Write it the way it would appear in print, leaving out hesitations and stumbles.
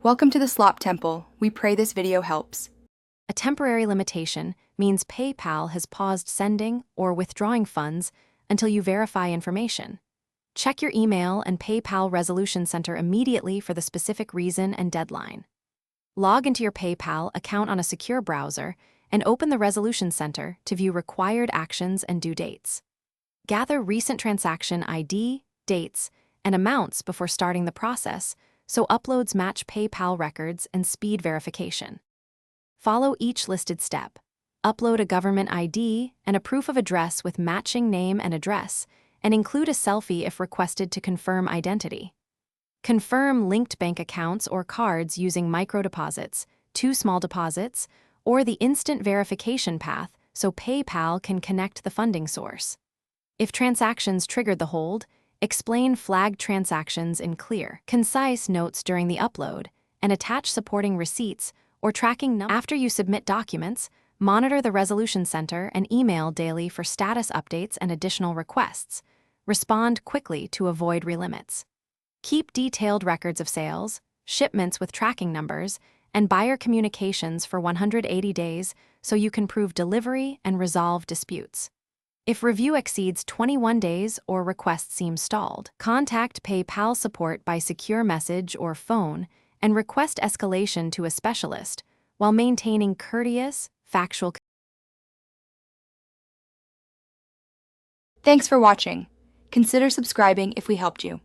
Welcome to the Slop Temple. We pray this video helps. A temporary limitation means PayPal has paused sending or withdrawing funds until you verify information. Check your email and PayPal Resolution Center immediately for the specific reason and deadline. Log into your PayPal account on a secure browser and open the Resolution Center to view required actions and due dates. Gather recent transaction ID, dates, and amounts before starting the process, so uploads match PayPal records and speed verification. Follow each listed step. Upload a government ID and a proof of address with matching name and address, and include a selfie if requested to confirm identity. Confirm linked bank accounts or cards using microdeposits, 2 small deposits, or the instant verification path so PayPal can connect the funding source. If transactions triggered the hold, explain flagged transactions in clear, concise notes during the upload, and attach supporting receipts or tracking numbers. After you submit documents, monitor the Resolution Center and email daily for status updates and additional requests. Respond quickly to avoid relimits. Keep detailed records of sales, shipments with tracking numbers, and buyer communications for 180 days so you can prove delivery and resolve disputes. If review exceeds 21 days or request seems stalled, contact PayPal support by secure message or phone and request escalation to a specialist while maintaining courteous, factual. Thanks for watching. Consider subscribing if we helped you.